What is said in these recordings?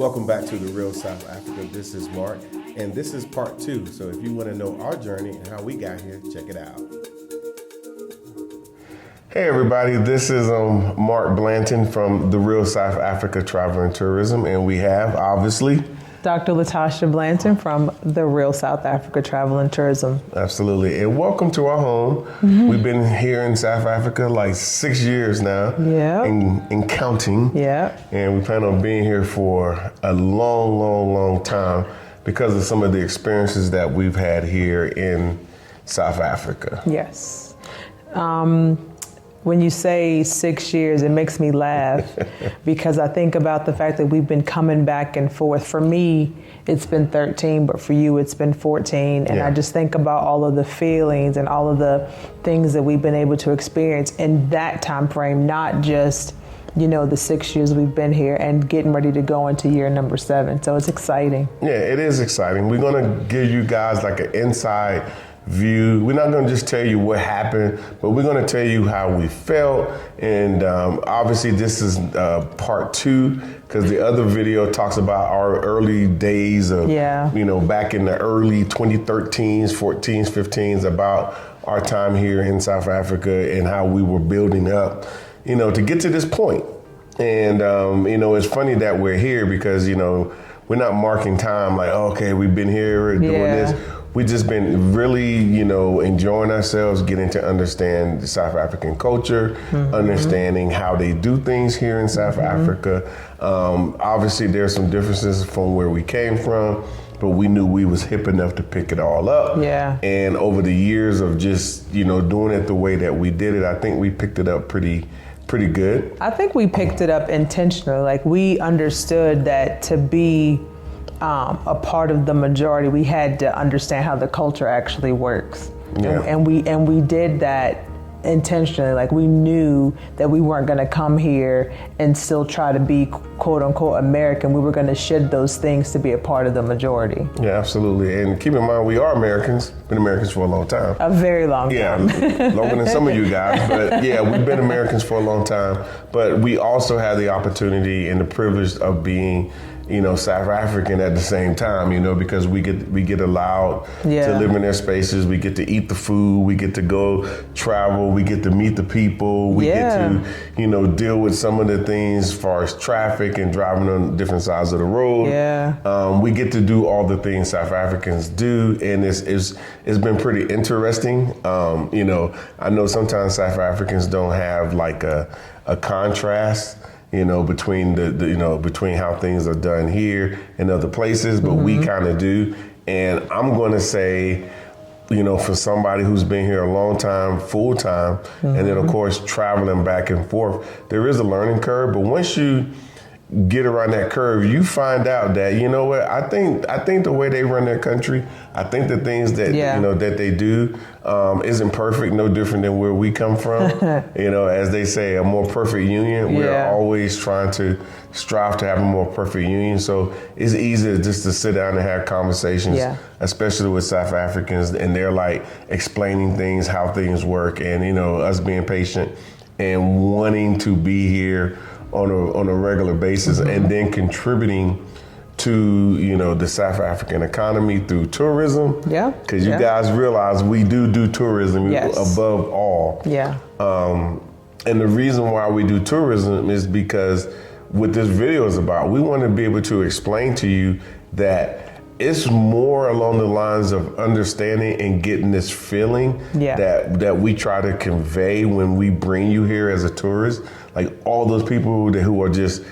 Welcome back to The Real South Africa. This is Mark, and this is part 2. So if you want to know our journey and how we got here, check it out. Hey everybody, this is Mark Blanton from The Real South Africa Travel and Tourism, and we have, obviously, Dr. Latasha Blanton from The Real South Africa Travel and Tourism. Absolutely. And welcome to our home. Mm-hmm. We've been here in South Africa like 6 years now. Yeah. And counting. Yeah. And we plan on being here for a long time because of some of the experiences that we've had here in South Africa. Yes. When you say 6 years, it makes me laugh because I think about the fact that we've been coming back and forth. For me, it's been 13, but for you, it's been 14. And I just think about all of the feelings and all of the things that we've been able to experience in that time frame, not just, the 6 years we've been here and getting ready to go into year number 7. So it's exciting. Yeah, it is exciting. We're going to give you guys like an inside view. We're not going to just tell you what happened, but we're going to tell you how we felt. And obviously this is part 2 because the other video talks about our early days of, back in the early 2013s, 14s, 15s, about our time here in South Africa and how we were building up, to get to this point. And, it's funny that we're here because, we're not marking time like, okay, we've been here doing this. We've just been really, enjoying ourselves, getting to understand the South African culture, understanding how they do things here in South Africa. Obviously, there's some differences from where we came from, but we knew we was hip enough to pick it all up. Yeah. And over the years of just, doing it the way that we did it, I think we picked it up pretty good. I think we picked it up intentionally. Like, we understood that to be a part of the majority, we had to understand how the culture actually works. Yeah. And we did that intentionally. Like, we knew that we weren't going to come here and still try to be quote unquote American. We were going to shed those things to be a part of the majority. Yeah, absolutely. And keep in mind, we are Americans, been Americans for a long time. A very long time. Yeah, longer than some of you guys. But yeah, we've been Americans for a long time. But we also had the opportunity and the privilege of being South African at the same time, because we get allowed to live in their spaces. We get to eat the food. We get to go travel. We get to meet the people. We get to, deal with some of the things as far as traffic and driving on different sides of the road. Yeah. We get to do all the things South Africans do, and it's been pretty interesting. I know sometimes South Africans don't have like a contrast, between between how things are done here and other places, but we kind of do. And I'm going to say, for somebody who's been here a long time, full time, and then of course traveling back and forth, there is a learning curve. But once you get around that curve, you find out that, I think the way they run their country, I think the things that, that they do isn't perfect, no different than where we come from. As they say, a more perfect union. We're always trying to strive to have a more perfect union. So it's easy just to sit down and have conversations, especially with South Africans, and they're like explaining things, how things work, and, us being patient and wanting to be here on a regular basis, and then contributing to the South African economy through tourism. Yeah. Because you guys realize we do tourism above all. Yeah. And the reason why we do tourism is because what this video is about, we want to be able to explain to you that it's more along the lines of understanding and getting this feeling that we try to convey when we bring you here as a tourist. Like all those people who are just,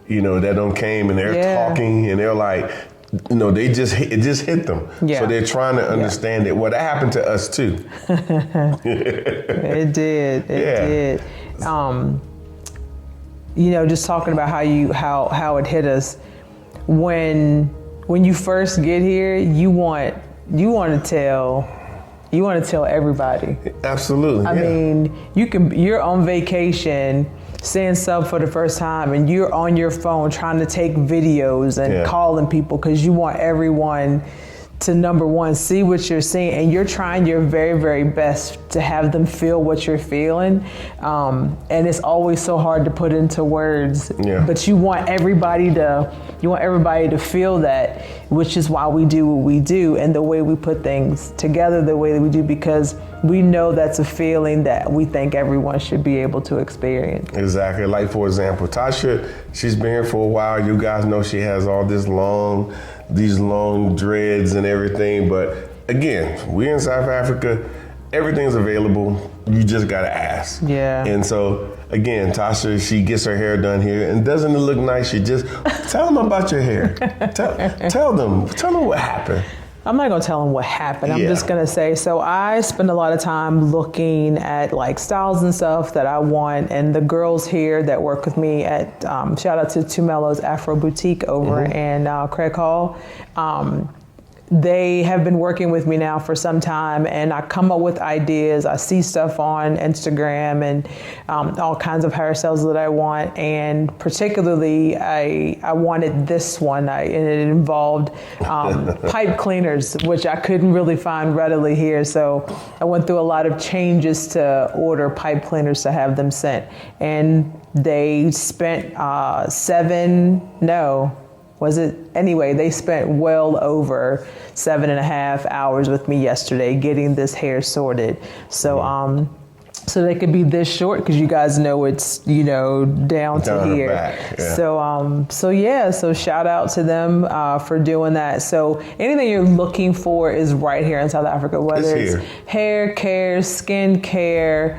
that don't came and they're talking and they're like, it just hit them. Yeah. So they're trying to understand it. Well, that happened to us too. It did. It did. Just talking about how it hit us when you first get here, you want to tell everybody. Absolutely. I mean, you're on vacation, seeing sub for the first time, and you're on your phone trying to take videos and calling people because you want everyone to number one, see what you're seeing, and you're trying your very, very best to have them feel what you're feeling. And it's always so hard to put into words, but you want everybody to feel that, which is why we do what we do and the way we put things together the way that we do, because we know that's a feeling that we think everyone should be able to experience. Exactly. Like, for example, Tasha, she's been here for a while. You guys know she has all these long dreads and everything. But again, we're in South Africa. Everything's available. You just got to ask. Yeah. And so, again, Tasha, she gets her hair done here. And doesn't it look nice? She just, tell them about your hair. Tell them what happened. I'm not going to tell them what happened. I'm just going to say, so I spend a lot of time looking at like styles and stuff that I want. And the girls here that work with me at, shout out to Tumelo's Afro Boutique over in Craig Hall. They have been working with me now for some time, and I come up with ideas. I see stuff on Instagram and all kinds of hairstyles that I want, and particularly I wanted this one, and it involved pipe cleaners, which I couldn't really find readily here. So I went through a lot of changes to order pipe cleaners to have them sent, and they spent they spent well over 7.5 hours with me yesterday getting this hair sorted. So so they could be this short, because you guys know it's, down to here. Back, yeah. So shout out to them for doing that. So anything you're looking for is right here in South Africa, whether it's hair care, skin care,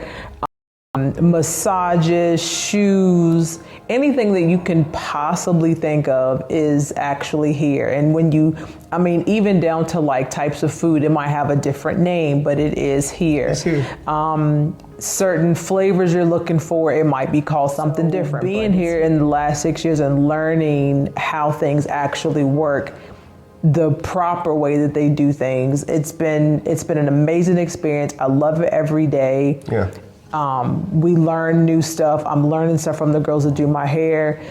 massages, shoes, anything that you can possibly think of is actually here. And even down to like types of food, it might have a different name, but it is here. It's here. Certain flavors you're looking for, it might be called something different. Being here in the last 6 years and learning how things actually work, the proper way that they do things, it's been an amazing experience. I love it every day. Yeah. We learn new stuff. I'm learning stuff from the girls that do my hair.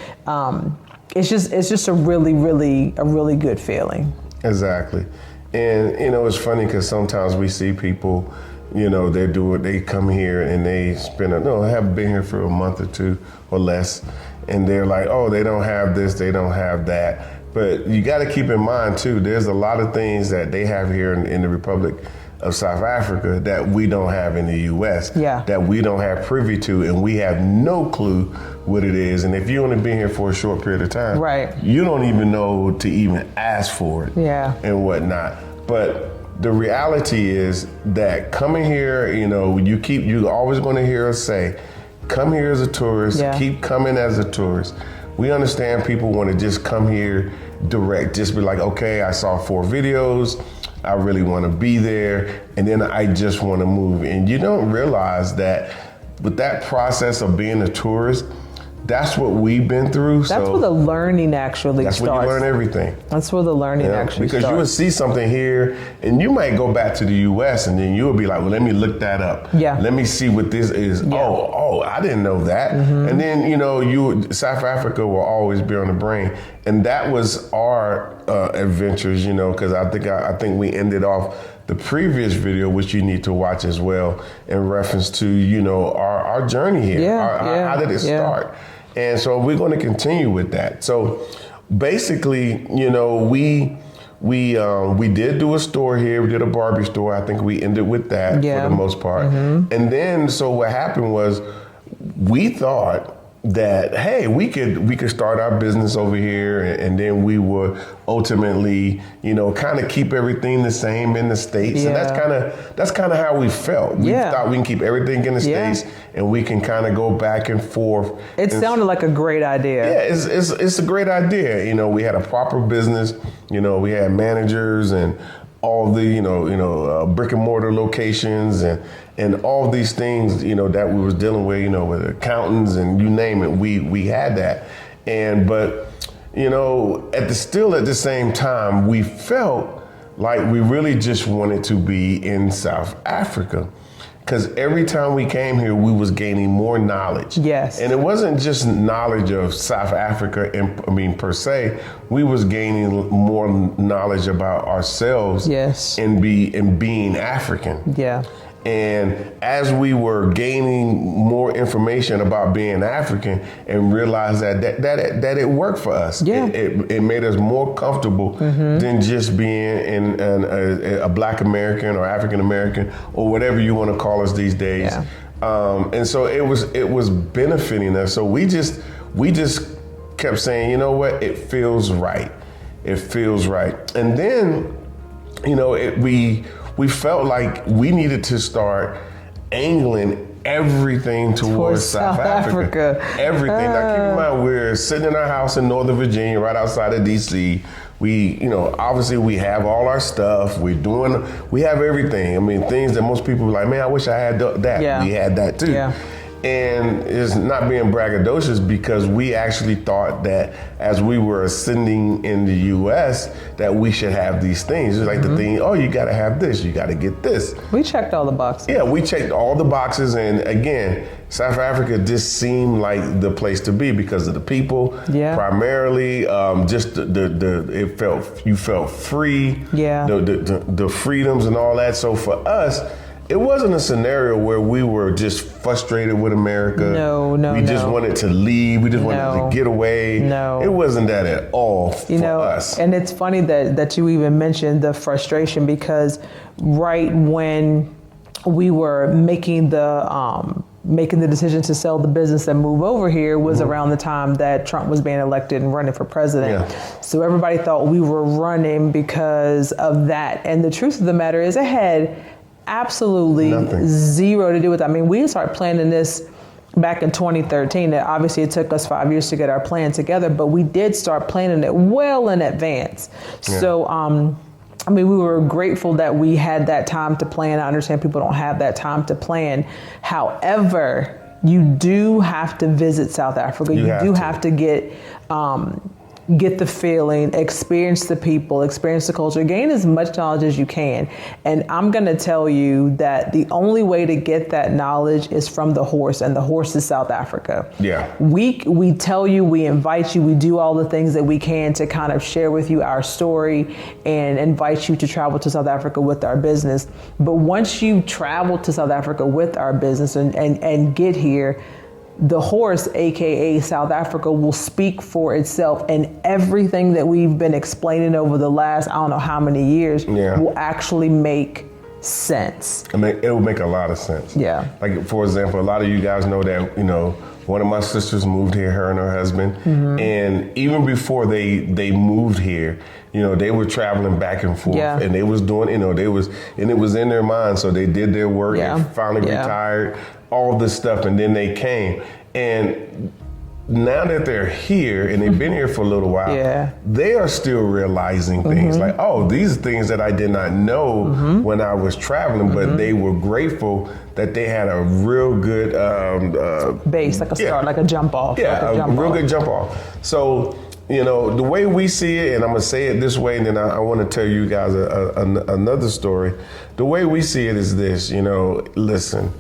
It's just a really good feeling. Exactly. And, it's funny because sometimes we see people, they come here and they have been here for a month or two or less. And they're like, oh, they don't have this, they don't have that. But you got to keep in mind, too, there's a lot of things that they have here in the Republic of South Africa that we don't have in the U.S., that we don't have privy to, and we have no clue what it is. And if you only been here for a short period of time, you don't even know to even ask for it and whatnot. But the reality is that coming here, you're always going to hear us say, come here as a tourist, keep coming as a tourist. We understand people want to just come here direct, just be like, okay, I saw 4 videos, I really want to be there, and then I just want to move. And you don't realize that with that process of being a tourist, that's what we've been through. That's where the learning actually starts. That's where you learn everything. That's where the learning actually starts. Because you would see something here, and you might go back to the U.S., and then you'll be like, well, let me look that up. Let me see what this is. Oh, I didn't know that. And then, South Africa will always be on the brain. And that was our adventures, because I think we ended off the previous video, which you need to watch as well, in reference to, our journey here. How did it start? And so we're going to continue with that. So basically, we did do a store here. We did a Barbie store. I think we ended with that for the most part. And then, so what happened was we thought that, hey, we could start our business over here, and then we would ultimately, kind of keep everything the same in the States. And that's kind of how we felt. We thought we can keep everything in the States, and we can kind of go back and forth. It sounded like a great idea. Yeah, it's a great idea. We had a proper business. We had managers and all the brick and mortar locations and all these things that we was dealing with with accountants and you name it, we had that. But at the same time, we felt like we really just wanted to be in South Africa, because every time we came here, we was gaining more knowledge. Yes. And it wasn't just knowledge of South Africa, per se. We was gaining more knowledge about ourselves. Yes. And being African. Yeah. And as we were gaining more information about being African and realized that it worked for us. Yeah. It made us more comfortable than just being a Black American or African American or whatever you want to call us these days. Yeah. And so it was benefiting us. So we just kept saying, you know what, it feels right. It feels right. And then, we felt like we needed to start angling everything towards South Africa. Everything. Now keep in mind, we're sitting in our house in Northern Virginia, right outside of DC. We, obviously we have all our stuff. We have everything. I mean, things that most people are like, man, I wish I had that. Yeah. We had that too. Yeah. And it's not being braggadocious because we actually thought that as we were ascending in the U.S. that we should have these things. It's like the thing, you got to have this, you got to get this. We checked all the boxes. Yeah, we checked all the boxes. And again, South Africa just seemed like the place to be because of the people. Yeah. Primarily, just you felt free. Yeah. The freedoms and all that. So for us, it wasn't a scenario where we were just frustrated with America. No. We just wanted to leave. We just wanted to get away. No. It wasn't that at all for us. And it's funny that you even mentioned the frustration because right when we were making the decision to sell the business and move over here was around the time that Trump was being elected and running for president. Yeah. So everybody thought we were running because of that. And the truth of the matter is it had absolutely zero to do with that. I mean, we started planning this back in 2013. Obviously, it took us 5 years to get our plan together, but we did start planning it well in advance. Yeah. So, we were grateful that we had that time to plan. I understand people don't have that time to plan. However, you do have to visit South Africa. You do have to get the feeling, experience the people, experience the culture, gain as much knowledge as you can. And I'm going to tell you that the only way to get that knowledge is from the horse, and the horse is South Africa. Yeah. We tell you, we invite you, we do all the things that we can to kind of share with you our story and invite you to travel to South Africa with our business. But once you travel to South Africa with our business and get here, the horse, AKA South Africa, will speak for itself, and everything that we've been explaining over the last, I don't know how many years, will actually make sense. I mean, it will make a lot of sense. Yeah. Like, for example, a lot of you guys know that, one of my sisters moved here, her and her husband, and even before they moved here, they were traveling back and forth, and they was doing, and it was in their mind, so they did their work, and finally retired, all this stuff, and then they came. And now that they're here and they've been here for a little while, they are still realizing things like, these are things that I did not know when I was traveling, but they were grateful that they had a real good base, like a start, like a jump off. Yeah, a real good jump off. So, the way we see it, and I'm going to say it this way, and then I want to tell you guys another story. The way we see it is this, listen,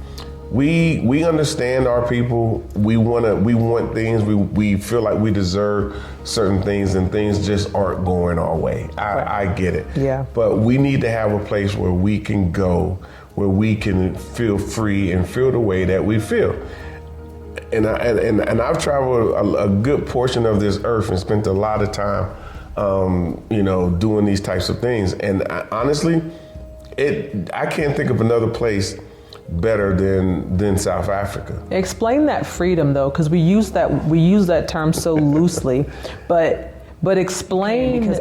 we understand our people. We want things. We feel like we deserve certain things, and things just aren't going our way. I get it. Yeah. But we need to have a place where we can go, where we can feel free and feel the way that we feel. And I've traveled a good portion of this earth and spent a lot of time, doing these types of things. And honestly, I can't think of another place better than South Africa. Explain that freedom though, because we use that term so loosely, but explain, because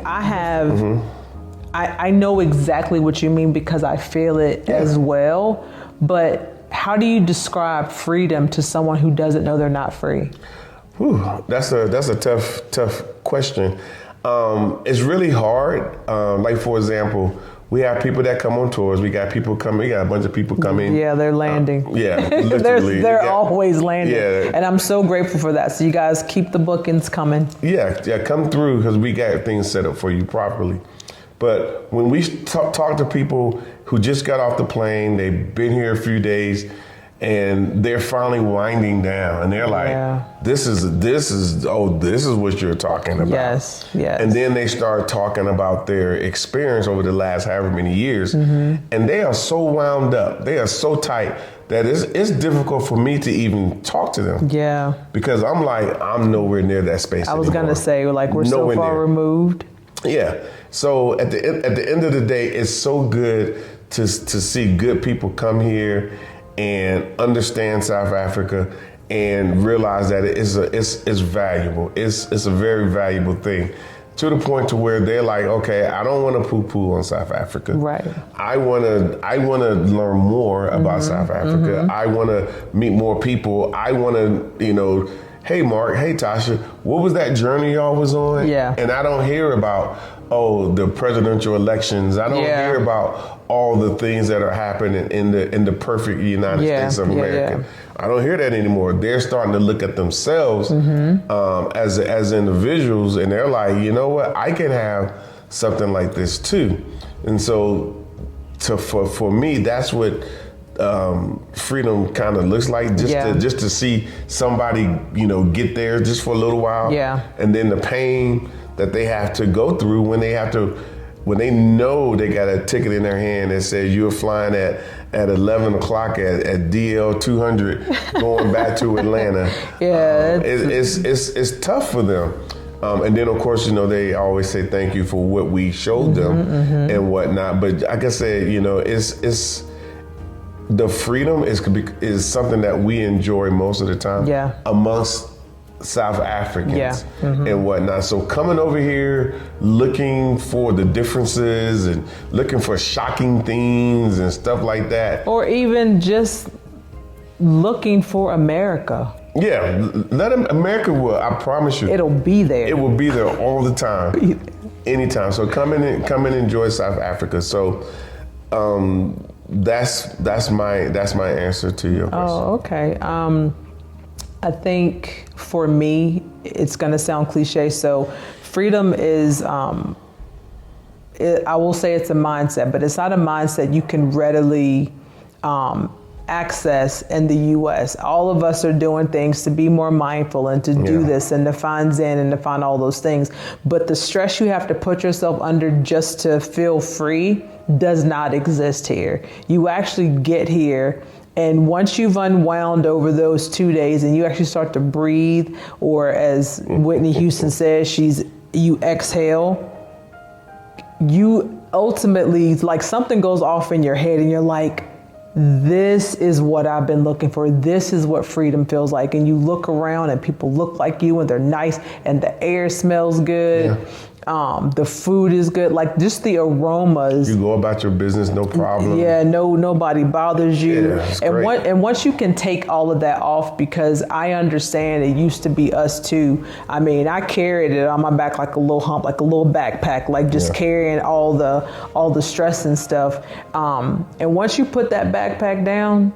I know exactly what you mean because I feel it as well. But how do you describe freedom to someone who doesn't know they're not free? Whew, that's a tough question. It's really hard. Like, for example, we have people that come on tours. We got people coming. We got a bunch of people coming. Yeah, they're landing. Literally. they're always landing. Yeah. And I'm so grateful for that. So you guys keep the bookings coming. Yeah, come through because we got things set up for you properly. But when we talk to people who just got off the plane, they've been here a few days, and they're finally winding down, and they're like, this is what you're talking about. Yes. And then they start talking about their experience over the last however many years, and they are so wound up, they are so tight that it's difficult for me to even talk to them. Yeah. Because I'm nowhere near that space. I was gonna say, like, we're so far removed. Yeah. So at the end of the day, it's so good to see good people come here and understand South Africa and realize that it's valuable. It's a very valuable thing, to the point to where they're like, okay, I don't want to poo-poo on South Africa. Right. I want to learn more about South Africa. I want to meet more people. I want to, hey Mark, hey Tasha, what was that journey y'all was on? Yeah. And I don't hear about the presidential elections. I don't hear about all the things that are happening in the perfect United States of America. I don't hear that anymore. They're starting to look at themselves as individuals, and they're like, you know what? I can have something like this too. And so, for me, that's what freedom kind of looks like. Just to see somebody, get there just for a little while. Yeah. And then the pain that they have to go through when they know they got a ticket in their hand that says you're flying at 11 o'clock at DL 200 going back to Atlanta. It's tough for them. And then, of course, they always say thank you for what we showed them and whatnot. But like I said, it's the freedom is something that we enjoy most of the time amongst South Africans and whatnot. So coming over here, looking for the differences and looking for shocking things and stuff like that. Or even just looking for America. Yeah, America will, I promise you. It'll be there. It will be there all the time, anytime. So come in and enjoy South Africa. So that's my answer to your question. Oh, okay. I think for me, it's going to sound cliche. So freedom is, I will say it's a mindset, but it's not a mindset you can readily access in the U.S. All of us are doing things to be more mindful and to do this and to find Zen and to find all those things. But the stress you have to put yourself under just to feel free does not exist here. You actually get here, and once you've unwound over those 2 days and you actually start to breathe, or as Whitney Houston says, you exhale, you ultimately, like, something goes off in your head and you're like, this is what I've been looking for. This is what freedom feels like. And you look around and people look like you and they're nice and the air smells good. The food is good, like just the aromas. You go about your business, no problem. Yeah, nobody bothers you. Yeah, and once you can take all of that off, because I understand it used to be us too. I mean, I carried it on my back like a little hump, like a little backpack, like just carrying all the stress and stuff. And once you put that backpack down,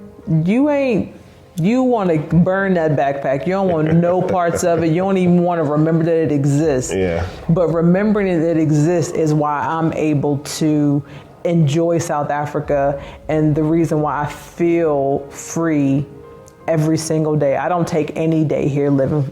you want to burn that backpack. You don't want no parts of it. You don't even want to remember that it exists. Yeah. But remembering that it exists is why I'm able to enjoy South Africa, and the reason why I feel free every single day. I don't take any day here living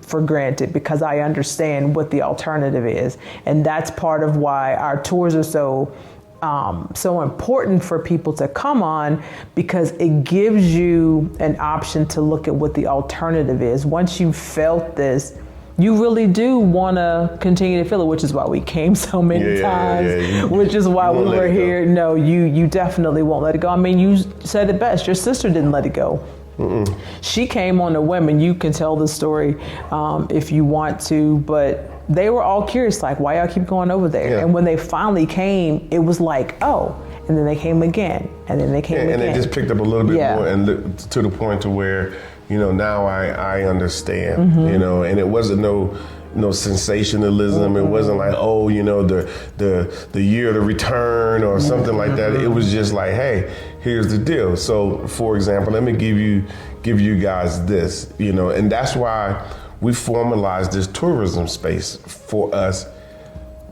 for granted, because I understand what the alternative is. And that's part of why our tours are so important for people to come on, because it gives you an option to look at what the alternative is. Once you've felt this, you really do want to continue to feel it, which is why we came so many times, which is why we were here. No, you definitely won't let it go. I mean, you said it best. Your sister didn't let it go. Mm-mm. She came on the whim, and you can tell the story if you want to, but they were all curious, like, why y'all keep going over there? And when they finally came, it was like, oh, and then they came again, and then they came again. And they just picked up a little bit more, and to the point to where, now I understand, and it wasn't no sensationalism. It wasn't like, oh, the year of the return or something like that. It was just like, hey, here's the deal. So, for example, let me give you guys this, and that's why we formalized this tourism space for us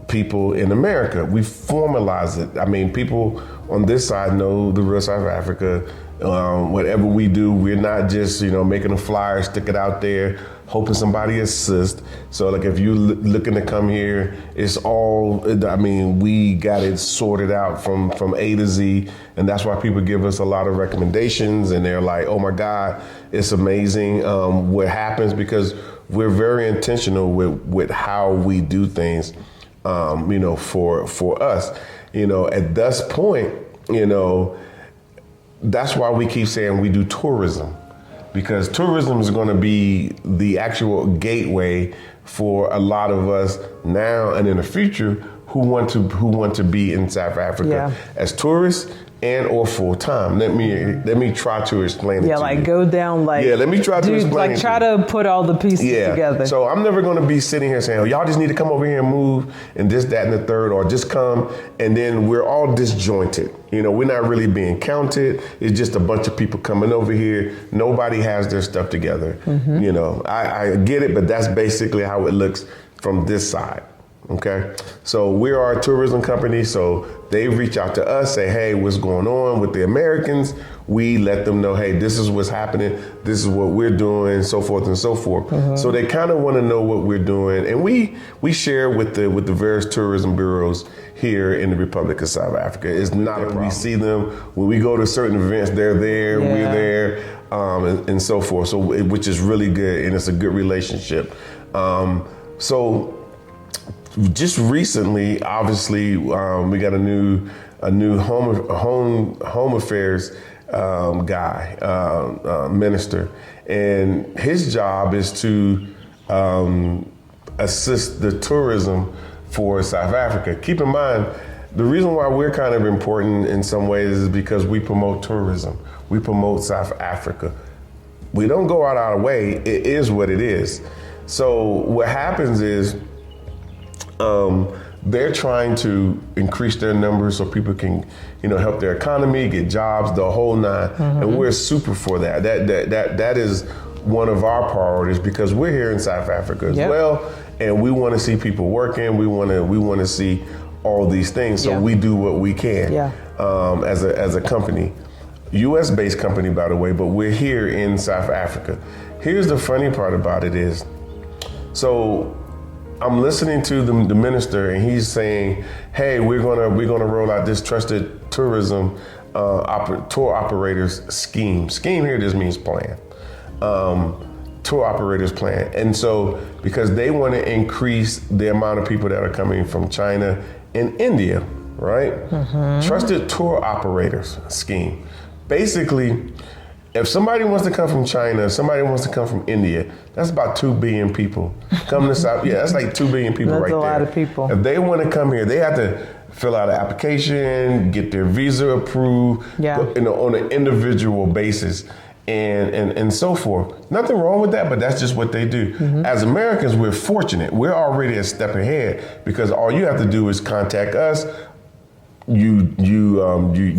people in America. We formalize it. I mean, people on this side know the real South Africa. Whatever we do, we're not just, making a flyer, stick it out there, hoping somebody assists. So like if you looking to come here, it's all, we got it sorted out from A to Z. And that's why people give us a lot of recommendations and they're like, oh my God, it's amazing what happens, because we're very intentional with how we do things, for us. At this point, that's why we keep saying we do tourism, because tourism is going to be the actual gateway for a lot of us now and in the future who want to be in South Africa as tourists and or full time. Let me try to explain it to you. Yeah, like go down let me try to explain it. Try to put all the pieces together. So I'm never going to be sitting here saying, oh, y'all just need to come over here and move and this, that, and the third, or just come and then we're all disjointed. We're not really being counted. It's just a bunch of people coming over here. Nobody has their stuff together. Mm-hmm. I get it, but that's basically how it looks from this side. Okay, so we are a tourism company, so they reach out to us, say, hey, what's going on with the Americans? We let them know, hey, this is what's happening, this is what we're doing, so forth and so forth. Mm-hmm. So they kind of want to know what we're doing, and we share with the various tourism bureaus here in the Republic of South Africa. It's not a problem. We see them when we go to certain events, they're there, we're there, and so forth. So which is really good, and it's a good relationship. So just recently, obviously, we got a new home affairs guy, minister, and his job is to assist the tourism for South Africa. Keep in mind, the reason why we're kind of important in some ways is because we promote tourism. We promote South Africa. We don't go out our way. It is what it is. So what happens is, they're trying to increase their numbers so people can, help their economy, get jobs, the whole nine. Mm-hmm. And we're super for that. That is one of our priorities, because we're here in South Africa as well, and we want to see people working. We want to see all these things. So we do what we can as a company, U.S. based company, by the way, but we're here in South Africa. Here's the funny part about it is, so I'm listening to the minister, and he's saying, "Hey, we're gonna roll out this trusted tourism tour operators scheme. Scheme here just means plan. Tour operators plan, and so because they want to increase the amount of people that are coming from China and India, right? Mm-hmm. Trusted tour operators scheme. Basically, if somebody wants to come from China, somebody wants to come from India, that's about 2 billion people coming to South. Yeah, that's like 2 billion people right there. That's a lot of people. If they want to come here, they have to fill out an application, get their visa approved, on an individual basis, and so forth. Nothing wrong with that, but that's just what they do. Mm-hmm. As Americans, we're fortunate. We're already a step ahead, because all you have to do is contact us. You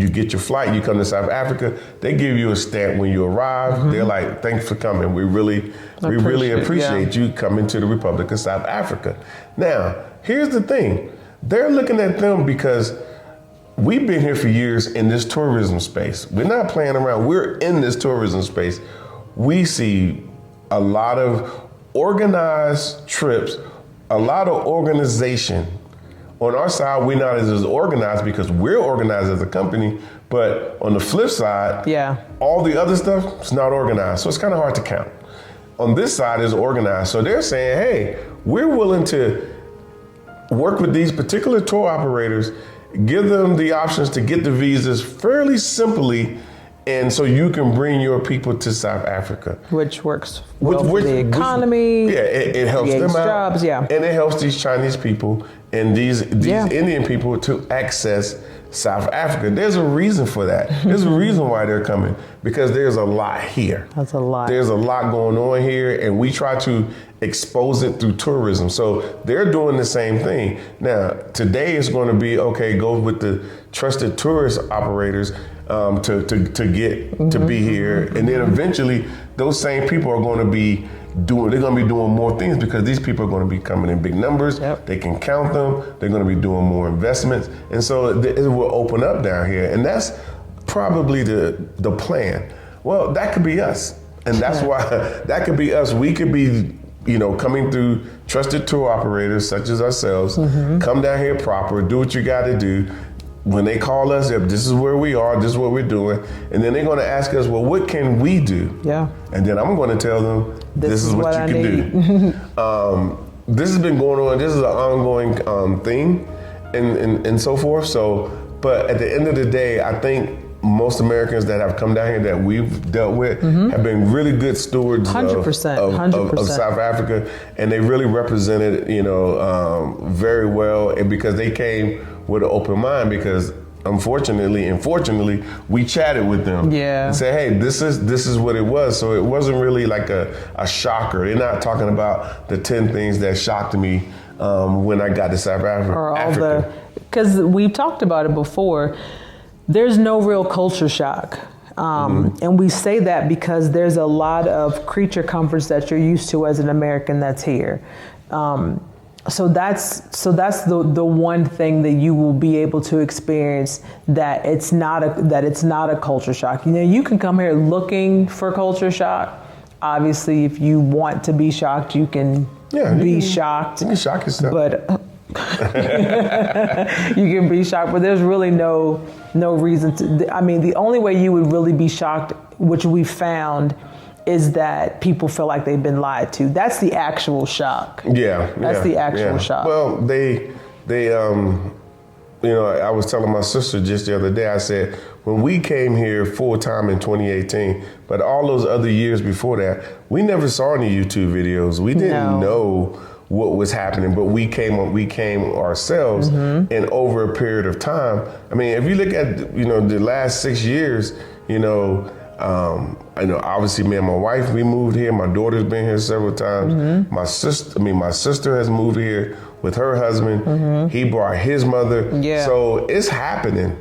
get your flight, you come to South Africa, they give you a stamp when you arrive. Mm-hmm. They're like, thanks for coming. We really appreciate you coming to the Republic of South Africa. Now, here's the thing. They're looking at them because we've been here for years in this tourism space. We're not playing around. We're in this tourism space. We see a lot of organized trips, a lot of organization. On our side, we're not as organized because we're organized as a company, but on the flip side, all the other stuff is not organized. So it's kind of hard to count. On this side is organized. So they're saying, hey, we're willing to work with these particular tour operators, give them the options to get the visas fairly simply, and so you can bring your people to South Africa. Which works well for the economy. It helps them out. Jobs, and it helps these Chinese people and these Indian people to access South Africa. There's a reason for that. There's a reason why they're coming, because there's a lot here. That's a lot. There's a lot going on here, and we try to expose it through tourism. So they're doing the same thing. Now, today is going to be, okay, go with the trusted tourist operators. to get to be here, and then eventually those same people are going to be doing more things because these people are going to be coming in big numbers. Yep. They can count them. They're going to be doing more investments, and so it will open up down here, and that's probably the plan. Well, that could be us, and that's why that could be us. We could be, coming through trusted tour operators such as ourselves. Come down here proper, do what you got to do. When they call us, if this is where we are, this is what we're doing, and then they're going to ask us, well, what can we do? Yeah. And then I'm going to tell them, this is what you can do. This has been going on. This is an ongoing thing, and so forth. So, but at the end of the day, I think most Americans that have come down here that we've dealt with have been really good stewards 100%, of South Africa, and they really represented, very well, and because they came with an open mind, because unfortunately and fortunately we chatted with them and said, hey, this is what it was. So it wasn't really like a shocker. They're not talking about the 10 things that shocked me when I got to South Africa. Or all because we've talked about it before. There's no real culture shock. And we say that because there's a lot of creature comforts that you're used to as an American that's here. So that's the one thing that you will be able to experience that it's not a culture shock. You can come here looking for culture shock. Obviously, if you want to be shocked, you can be shocked. You can shock yourself. But you can be shocked, but there's really no reason to. I mean, the only way you would really be shocked, which we found, is that people feel like they've been lied to. That's the actual shock. That's the actual shock. Well, they I was telling my sister just the other day, I said, when we came here full time in 2018, but all those other years before that, we never saw any YouTube videos. We didn't know what was happening, but we came ourselves, and over a period of time. I mean, if you look at the last 6 years, I know obviously me and my wife, we moved here. My daughter's been here several times. My sister has moved here with her husband. He brought his mother. So it's happening.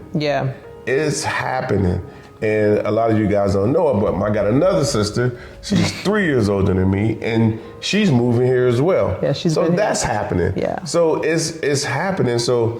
It's happening. And a lot of you guys don't know it, but I got another sister. She's 3 years older than me, and she's moving here as well. So that's happening. So it's happening. So,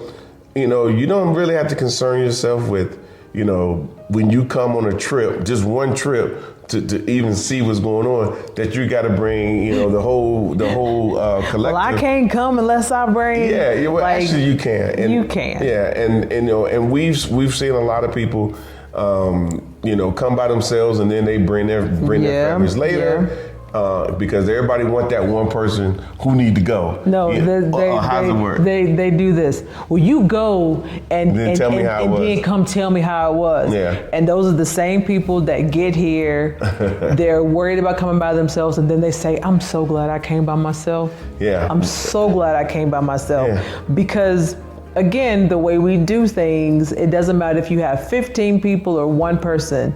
you don't really have to concern yourself with, when you come on a trip, just one trip to even see what's going on, that you got to bring, the whole collective. Well, I can't come unless I bring. Actually you can. And, you can. And we've seen a lot of people, come by themselves, and then they bring their families later. Because everybody want that one person who need to go. No, how's it work? They do this. Well, you go and tell me how it was. Then come tell me how it was. And those are the same people that get here. They're worried about coming by themselves, and then they say, "I'm so glad I came by myself." I'm so glad I came by myself because. Again, the way we do things, it doesn't matter if you have 15 people or one person.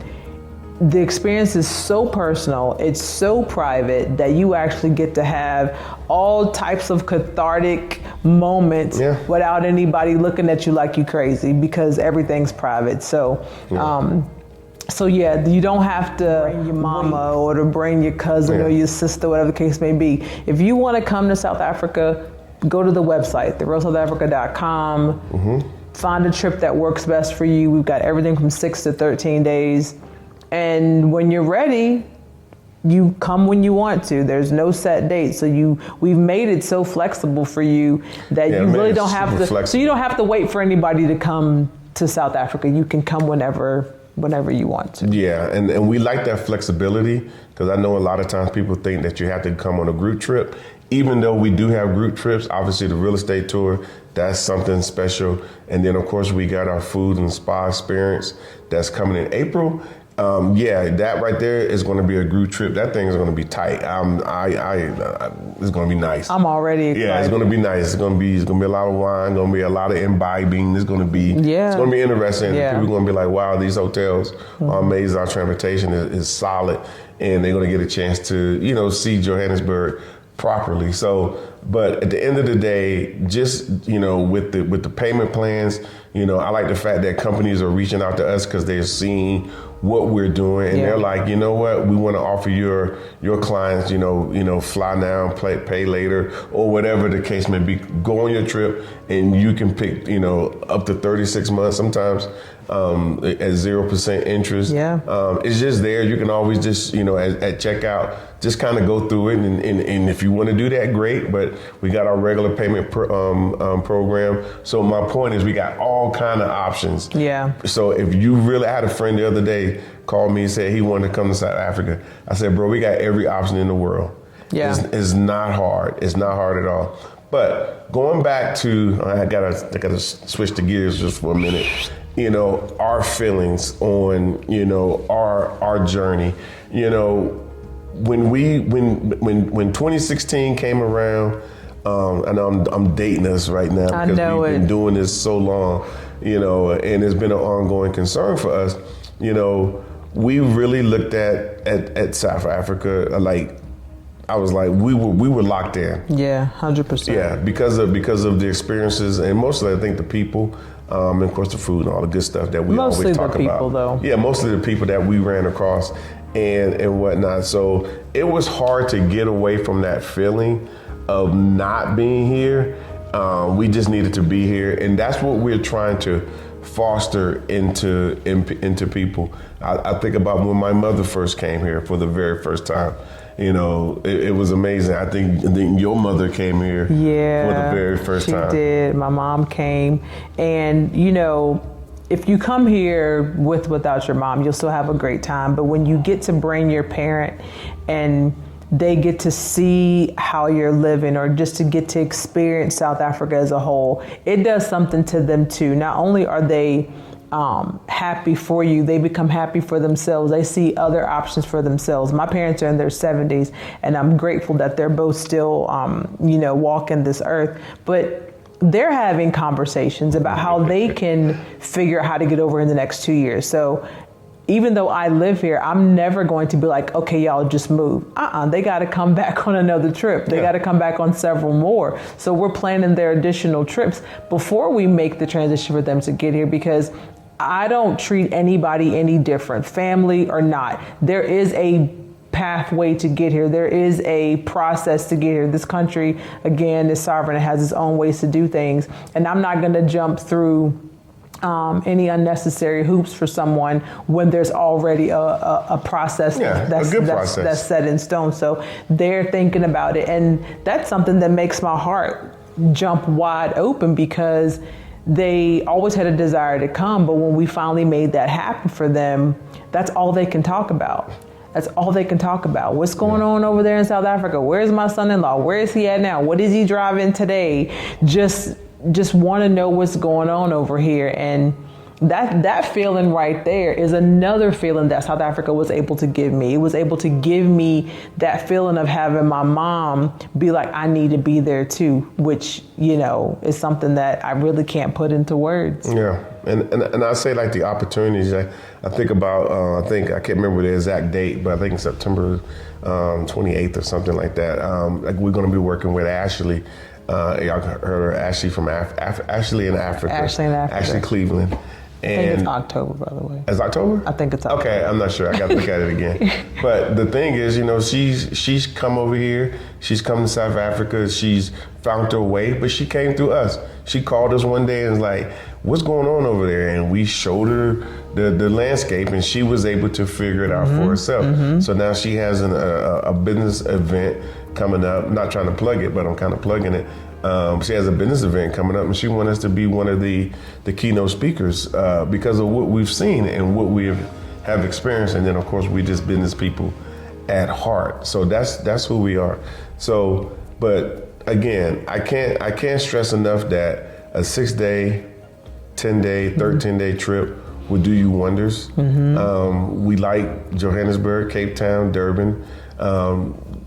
The experience is so personal, it's so private that you actually get to have all types of cathartic moments without anybody looking at you like you crazy, because everything's private. So, you don't have to bring your mama or to bring your cousin or your sister, whatever the case may be. If you want to come to South Africa, go to the website, therealsouthafrica.com. Find a trip that works best for you. We've got everything from 6 to 13 days. And when you're ready, you come when you want to. There's no set date. So we've made it so flexible for you that you really don't have to. Flexible. So you don't have to wait for anybody to come to South Africa. You can come whenever you want to. And we like that flexibility, because I know a lot of times people think that you have to come on a group trip. Even though we do have group trips, obviously the real estate tour, that's something special. And then of course we got our food and spa experience that's coming in April. That right there is going to be a group trip. That thing is going to be tight. It's going to be nice. I'm already excited. Yeah, it's going to be nice. It's going to be a lot of wine. Going to be a lot of imbibing. It's going to be It's going to be interesting. People are going to be like, wow, these hotels are amazing. Our transportation is solid, and they're going to get a chance to see Johannesburg properly. So But at the end of the day, just, with the payment plans, I like the fact that companies are reaching out to us because they're seeing what we're doing, and they're like, you know what, we want to offer your clients, fly now, pay later, or whatever the case may be. Go on your trip, and you can pick, up to 36 months, sometimes at 0% interest. Yeah. It's just there. You can always just, at checkout, just kind of go through it, and if you want to do that, great. But we got our regular payment program. So my point is, we got all kind of options. Yeah. So if you really, I had a friend the other day called me and said he wanted to come to South Africa. I said, bro, we got every option in the world. Yeah. It's not hard. It's not hard at all. But going back to, I gotta switch the gears just for a minute. Our feelings on, our journey. When 2016 came around, and I'm dating us right now because we've been doing this so long, and it's been an ongoing concern for us. We really looked at South Africa like, I was like, we were locked in. Yeah, 100%. Yeah, because of the experiences, and mostly I think the people, and of course the food and all the good stuff that we always talk about. Mostly the people, though. Yeah, mostly the people that we ran across and whatnot. So it was hard to get away from that feeling of not being here. We just needed to be here, and that's what we're trying to foster into people. I think about when my mother first came here for the very first time. It was amazing. I think your mother came here for the very first time. She did. My mom came, and if you come here without your mom, you'll still have a great time. But when you get to bring your parent and they get to see how you're living, or just to get to experience South Africa as a whole, it does something to them too. Not only are they happy for you, they become happy for themselves. They see other options for themselves. My parents are in their 70s, and I'm grateful that they're both still, walking this earth. But they're having conversations about how they can figure out how to get over in the next 2 years. So even though I live here, I'm never going to be like, okay, y'all just move. They got to come back on another trip. They got to come back on several more. So we're planning their additional trips before we make the transition for them to get here, because I don't treat anybody any different, family or not. There is a pathway to get here. There is a process to get here. This country, again, is sovereign. It has its own ways to do things. And I'm not going to jump through any unnecessary hoops for someone when there's already a process, that's set in stone. So they're thinking about it. And that's something that makes my heart jump wide open, because they always had a desire to come. But when we finally made that happen for them, that's all they can talk about. That's all they can talk about. What's going on over there in South Africa? Where's my son-in-law? Where is he at now? What is he driving today? Just want to know what's going on over here. And that feeling right there is another feeling that South Africa was able to give me. It was able to give me that feeling of having my mom be like, I need to be there too, which, is something that I really can't put into words. Yeah. And I say, like, the opportunities, I think about, I can't remember the exact date, but I think it's September 28th or something like that. Like, we're going to be working with Ashley. Y'all heard her, Ashley from Ashley in Africa. Ashley Cleveland. I think it's October, by the way. It's October? I think it's October. Okay, I'm not sure. I got to look at it again. But the thing is, she's come over here. She's come to South Africa. She's found her way, but she came through us. She called us one day and was like, what's going on over there? And we showed her the landscape, and she was able to figure it out for herself. Mm-hmm. So now she has a business event coming up. I'm not trying to plug it, but I'm kind of plugging it. She has a business event coming up, and she wants us to be one of the keynote speakers because of what we've seen and what we have experienced. And then, of course, we just business people at heart. So that's who we are. So, but again, I can't stress enough that a 6-day, 10-day, 13-day trip will do you wonders. Mm-hmm. We like Johannesburg, Cape Town, Durban.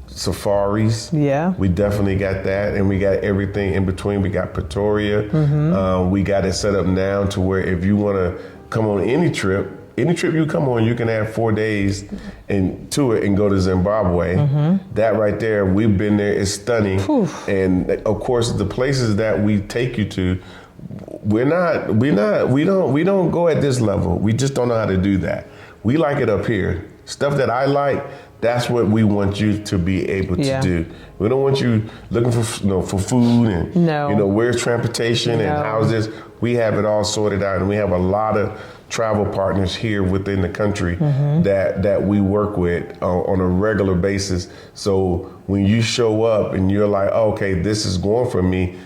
Safaris. Yeah. We definitely got that. And we got everything in between. We got Pretoria. Mm-hmm. We got it set up now to where if you want to come on any trip, any trip you come on, you can add 4 days to it and go to Zimbabwe. That right there, we've been there. It's stunning. And of course, the places that we take you to, we don't go at this level. We just don't know how to do that. We like it up here. Stuff that I like, that's what we want you to be able to do. We don't want you looking for for food and where's transportation and how's this. We have it all sorted out, and we have a lot of travel partners here within the country that we work with on a regular basis. So when you show up and you're like, oh, okay, this is going for me,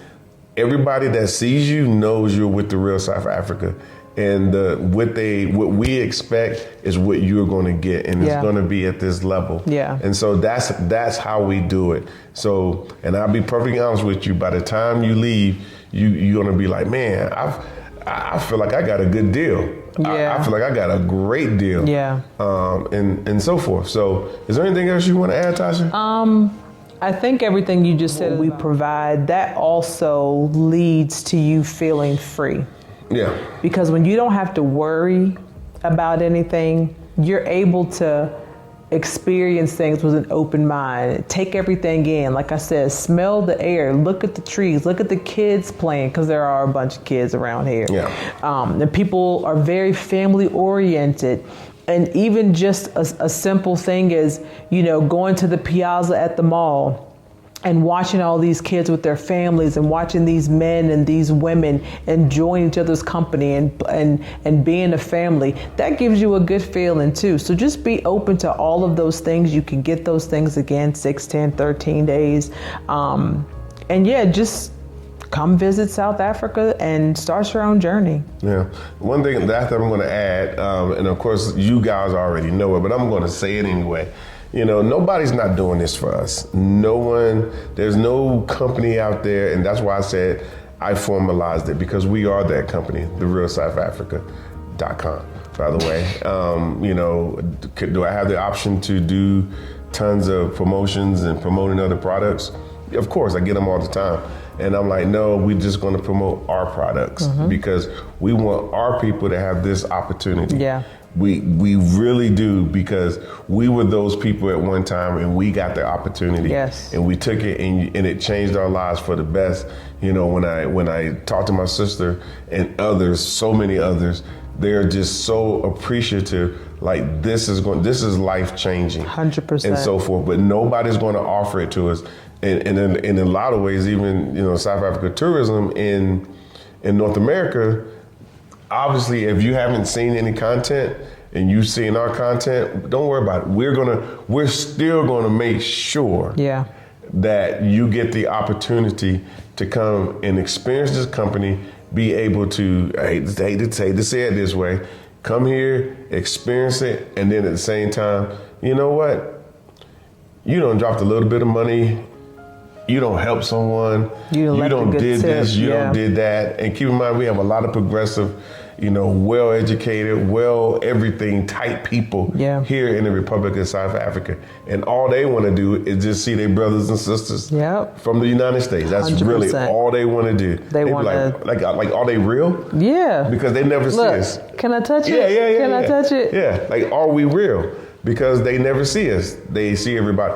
everybody that sees you knows you're with the real South Africa. And what we expect is what you're going to get, and it's going to be at this level. And so that's how we do it. So, and I'll be perfectly honest with you. By the time you leave, you're going to be like, man, I feel like I got a good deal. I feel like I got a great deal. And so forth. So, is there anything else you want to add, Tasha? I think everything you just said we provide, that also leads to you feeling free. Because when you don't have to worry about anything, you're able to experience things with an open mind, take everything in. Like I said, smell the air, look at the trees, look at the kids playing, because there are a bunch of kids around here. The people are very family oriented. And even just a simple thing is, going to the piazza at the mall and watching all these kids with their families, and watching these men and these women enjoying each other's company and being a family, that gives you a good feeling too. So just be open to all of those things. You can get those things again, 6, 10, 13 days. Just come visit South Africa and start your own journey. One thing that I'm going to add, and of course you guys already know it, but I'm going to say it anyway. Nobody's not doing this for us. No one, there's no company out there, and that's why I said I formalized it, because we are that company, therealsouthafrica.com, by the way. Do I have the option to do tons of promotions and promoting other products? Of course, I get them all the time. And I'm like, no, we're just going to promote our products because we want our people to have this opportunity. We really do, because we were those people at one time, and we got the opportunity, and we took it, and it changed our lives for the best. When I talk to my sister and others, so many others, they're just so appreciative. Like this is life changing, 100%, and so forth. But nobody's going to offer it to us, and in a lot of ways, even South Africa tourism in North America. Obviously, if you haven't seen any content and you've seen our content, don't worry about it. We're still gonna make sure that you get the opportunity to come and experience this company, be able to, I hate to say it this way, come here, experience it, and then at the same time, you know what? You done dropped a little bit of money. You don't help someone. You don't did this. You don't did that. And keep in mind, we have a lot of progressive, well-educated, everything type people here in the Republic of South Africa. And all they want to do is just see their brothers and sisters from the United States. That's 100%. Really all they want to do. They want to like, are they real? Because they never see us. Can I touch it? Can I touch it? Like, are we real? Because they never see us. They see everybody,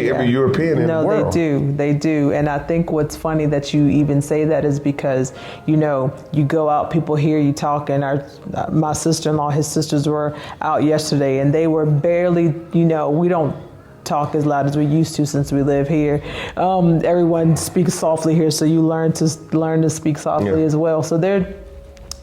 every European in the world. No, they do. And I think what's funny that you even say that is because, you go out, people hear you talk, and my sister-in-law, his sisters were out yesterday, and they were barely, we don't talk as loud as we used to since we live here. Everyone speaks softly here, so you learn to speak softly as well. So they're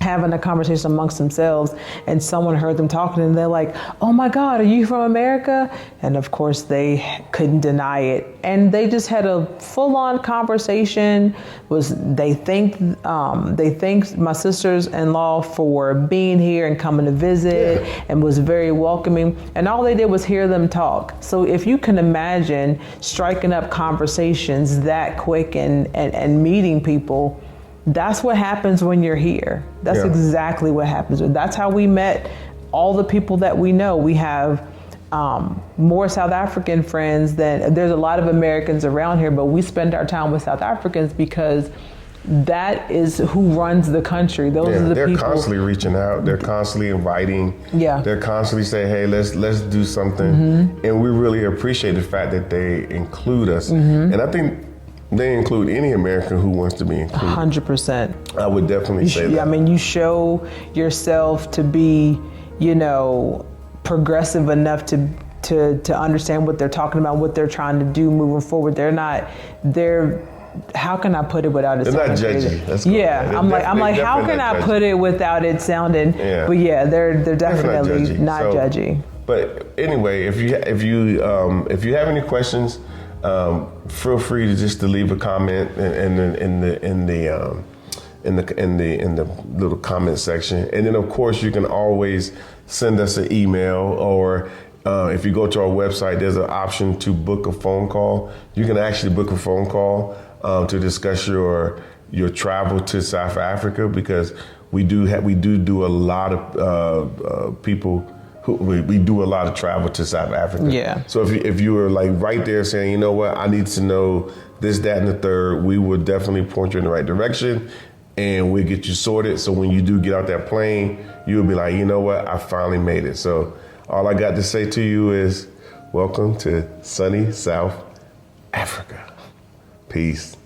having a conversation amongst themselves, and someone heard them talking, and they're like, oh my God, are you from America? And of course they couldn't deny it. And they just had a full-on conversation. They thanked my sisters-in-law for being here and coming to visit, and was very welcoming. And all they did was hear them talk. So if you can imagine striking up conversations that quick and meeting people, that's what happens when you're here. That's exactly what happens. That's how we met all the people that we know. We have more South African friends there's a lot of Americans around here, but we spend our time with South Africans because that is who runs the country. Those are the they're people. constantly reaching out. They're constantly inviting. Yeah. They're constantly saying, "Hey, let's do something," and we really appreciate the fact that they include us. And I think they include any American who wants to be included. 100%. I would definitely say that. I mean, you show yourself to be, progressive enough to understand what they're talking about, what they're trying to do moving forward. How can I put it without it sounding crazy? Yeah, I'm like, how can I put it without it sounding? Yeah. But yeah, they're definitely not judgy. But anyway, if you have any questions, feel free to leave a comment in the little comment section, and then of course you can always send us an email, or if you go to our website, there's an option to book a phone call. You can actually book a phone call to discuss your travel to South Africa, because we do a lot of people. We do a lot of travel to South Africa. Yeah. So if you were like right there saying, you know what, I need to know this, that, and the third, we would definitely point you in the right direction, and we'll get you sorted. So when you do get out that plane, you'll be like, you know what, I finally made it. So all I got to say to you is, welcome to sunny South Africa. Peace.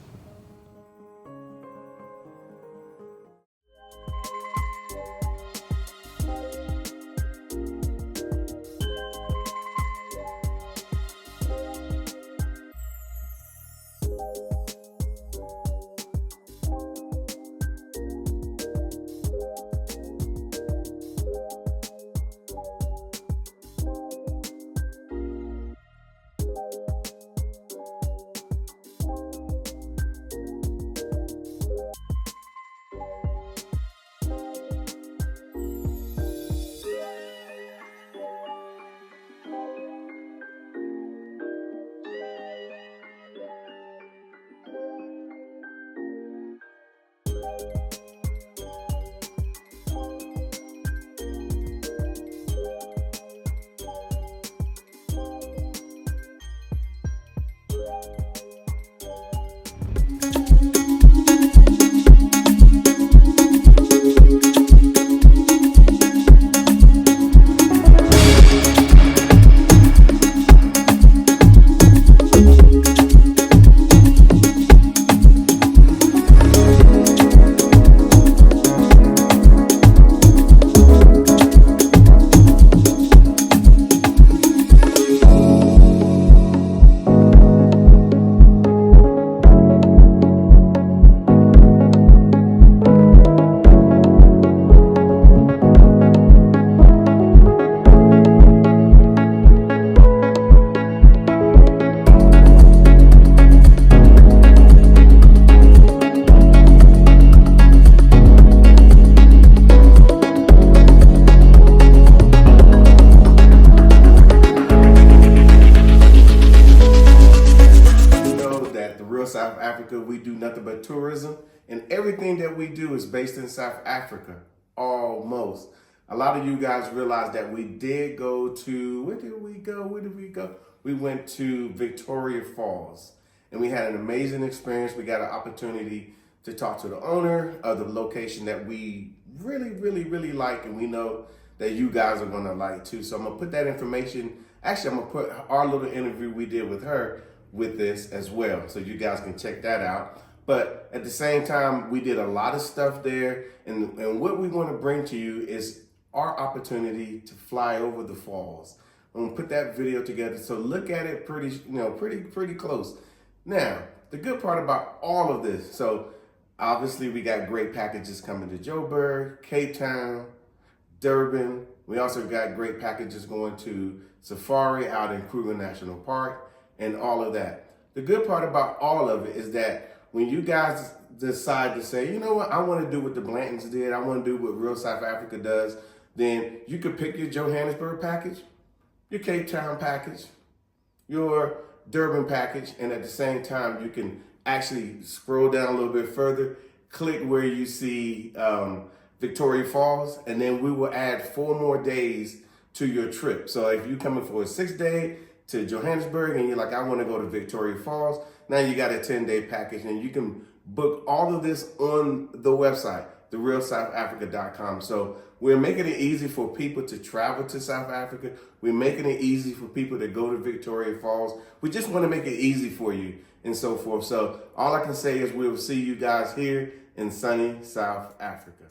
South Africa, we do nothing but tourism, and everything that we do is based in South Africa, almost. A lot of you guys realize that we did go to, where did we go? We went to Victoria Falls, and we had an amazing experience. We got an opportunity to talk to the owner of the location that we really like, and we know that you guys are gonna like too. So I'm gonna put that information, actually I'm gonna put our little interview we did with her with this as well, so you guys can check that out. But at the same time, we did a lot of stuff there, and what we want to bring to you is our opportunity to fly over the falls. I'm gonna put that video together, so look at it pretty close. Now, the good part about all of this, so obviously we got great packages coming to Joburg, Cape Town, Durban. We also got great packages going to Safari out in Kruger National Park and all of that. The good part about all of it is that when you guys decide to say, you know what, I want to do what the Blantons did, I want to do what Real South Africa does, then you could pick your Johannesburg package, your Cape Town package, your Durban package, and at the same time, you can actually scroll down a little bit further, click where you see Victoria Falls, and then we will add 4 more days to your trip. So if you're coming for a 6-day to Johannesburg and you're like, I want to go to Victoria Falls, now you got a 10-day package, and you can book all of this on the website, therealsouthafrica.com. So we're making it easy for people to travel to South Africa. We're making it easy for people to go to Victoria Falls. We just want to make it easy for you and so forth. So all I can say is we'll see you guys here in sunny South Africa.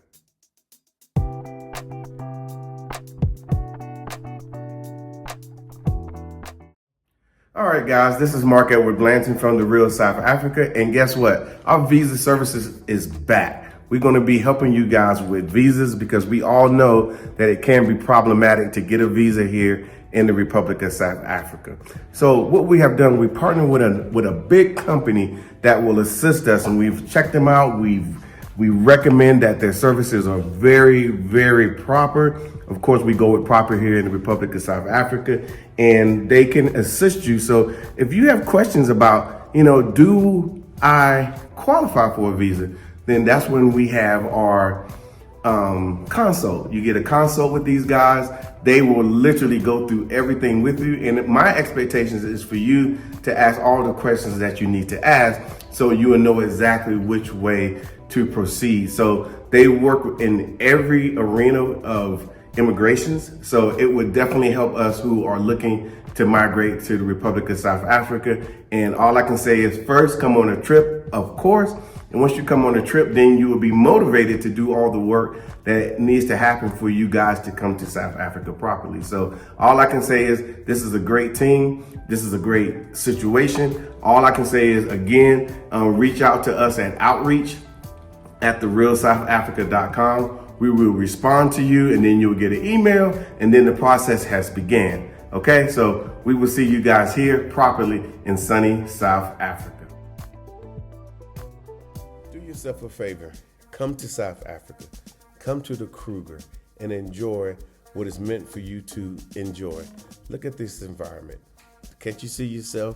All right, guys, this is Mark Edward Blanton from The Real South Africa. And guess what? Our visa services is back. We're going to be helping you guys with visas because we all know that it can be problematic to get a visa here in the Republic of South Africa. So what we have done, we partnered with a big company that will assist us, and we've checked them out. We recommend that their services are very, very proper. Of course, we go with proper here in the Republic of South Africa, and they can assist you. So if you have questions about, do I qualify for a visa? Then that's when we have our consult. You get a consult with these guys. They will literally go through everything with you. And my expectations is for you to ask all the questions that you need to ask so you will know exactly which way to proceed. So they work in every arena of immigrations. So it would definitely help us who are looking to migrate to the Republic of South Africa. And all I can say is first, come on a trip, of course. And once you come on a trip, then you will be motivated to do all the work that needs to happen for you guys to come to South Africa properly. So all I can say is this is a great team. This is a great situation. All I can say is, again, reach out to us at outreach@therealsouthafrica.com. We will respond to you, and then you'll get an email, and then the process has began. Okay, so we will see you guys here properly in sunny South Africa. Do yourself a favor. Come to South Africa. Come to the Kruger and enjoy what is meant for you to enjoy. Look at this environment. Can't you see yourself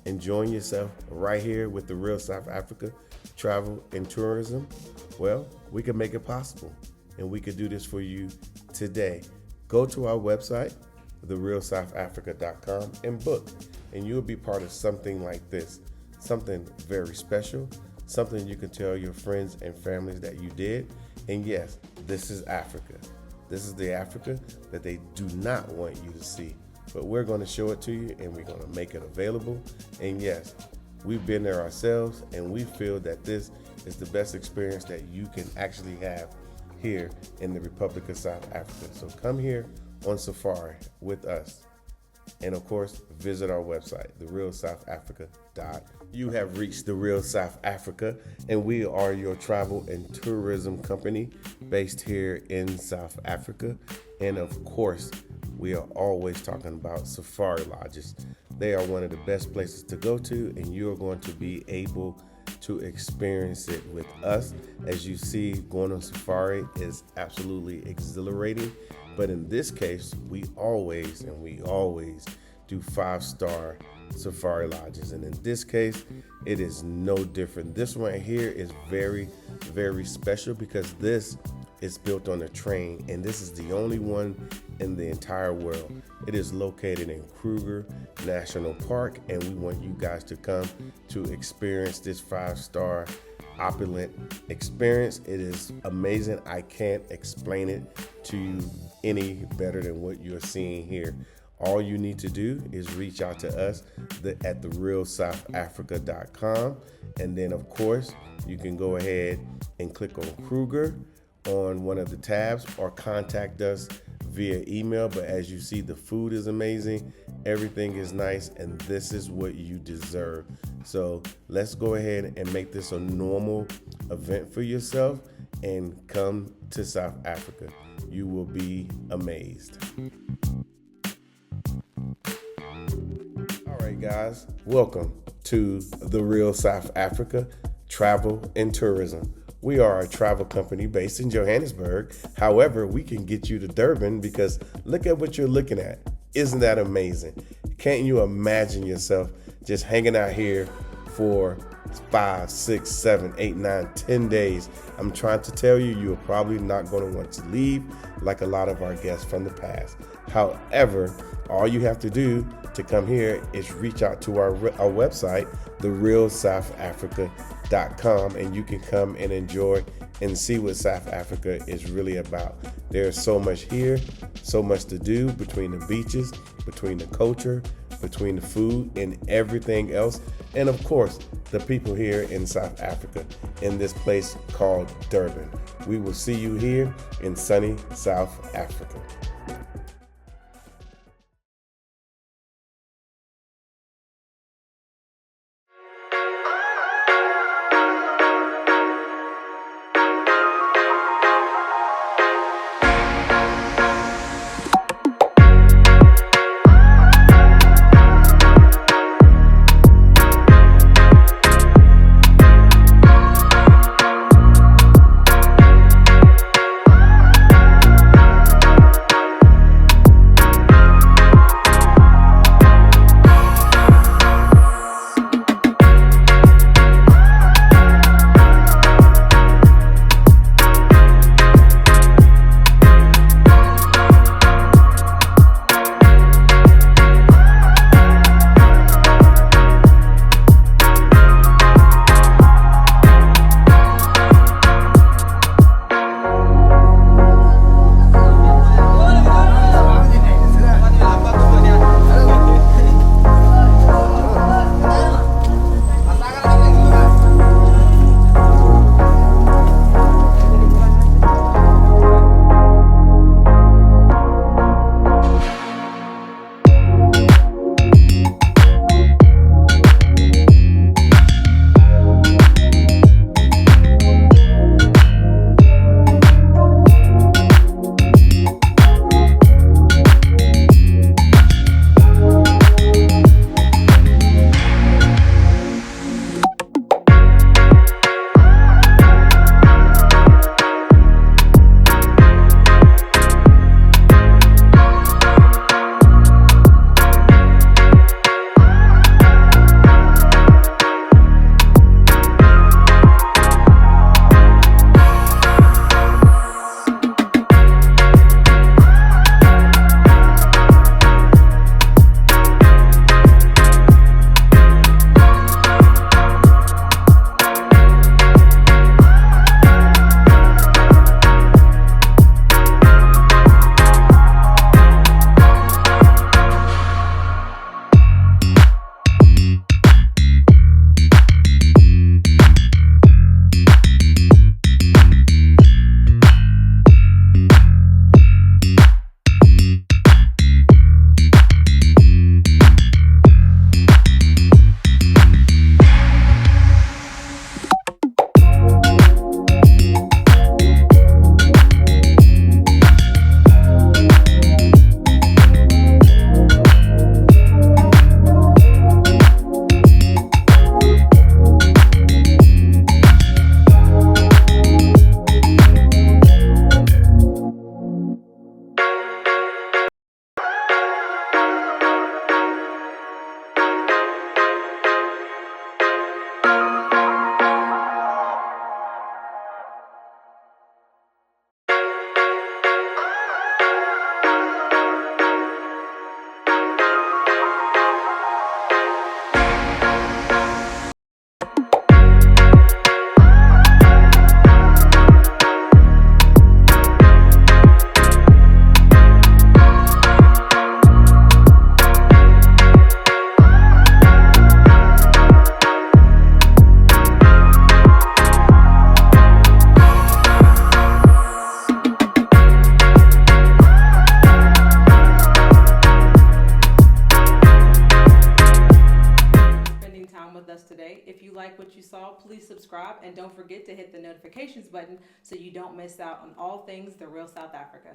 enjoying yourself right here with the Real South Africa Travel and Tourism? Well, we can make it possible, and we could do this for you today. Go to our website, therealsouthafrica.com, and book, and you'll be part of something like this, something very special, something you can tell your friends and families that you did. And yes, this is Africa. This is the Africa that they do not want you to see, but we're going to show it to you, and we're going to make it available. And yes, we've been there ourselves, and we feel that this is the best experience that you can actually have here in the Republic of South Africa. So come here on safari with us. And of course, visit our website, therealsouthafrica.com. You have reached The Real South Africa, and we are your travel and tourism company based here in South Africa. And of course, we are always talking about safari lodges. They are one of the best places to go to, and you're going to be able to experience it with us. As you see, going on safari is absolutely exhilarating. But in this case, we always do 5-star safari lodges. And in this case, it is no different. This one here is very, very special because this is built on a train, and this is the only one in the entire world. It is located in Kruger National Park, and we want you guys to come to experience this 5-star opulent experience. It is amazing. I can't explain it to you any better than what you're seeing here. All you need to do is reach out to us at therealsouthafrica.com, and then of course you can go ahead and click on Kruger on one of the tabs or contact us via email. But as you see, the food is amazing, everything is nice, and this is what you deserve. So let's go ahead and make this a normal event for yourself and come to South Africa. You will be amazed. All right, guys, welcome to The Real South Africa Travel and Tourism. We are a travel company based in Johannesburg. However, we can get you to Durban because look at what you're looking at. Isn't that amazing? Can't you imagine yourself just hanging out here for 5, 6, 7, 8, 9, 10 days? I'm trying to tell you, you're probably not going to want to leave like a lot of our guests from the past. However, all you have to do to come here is reach out to our website, therealsouthafrica.com. and you can come and enjoy and see what South Africa is really about. There's so much here, so much to do between the beaches, between the culture, between the food and everything else. And of course, the people here in South Africa in this place called Durban. We will see you here in sunny South Africa. Today. If you like what you saw, please subscribe and don't forget to hit the notifications button so you don't miss out on all things The Real South Africa.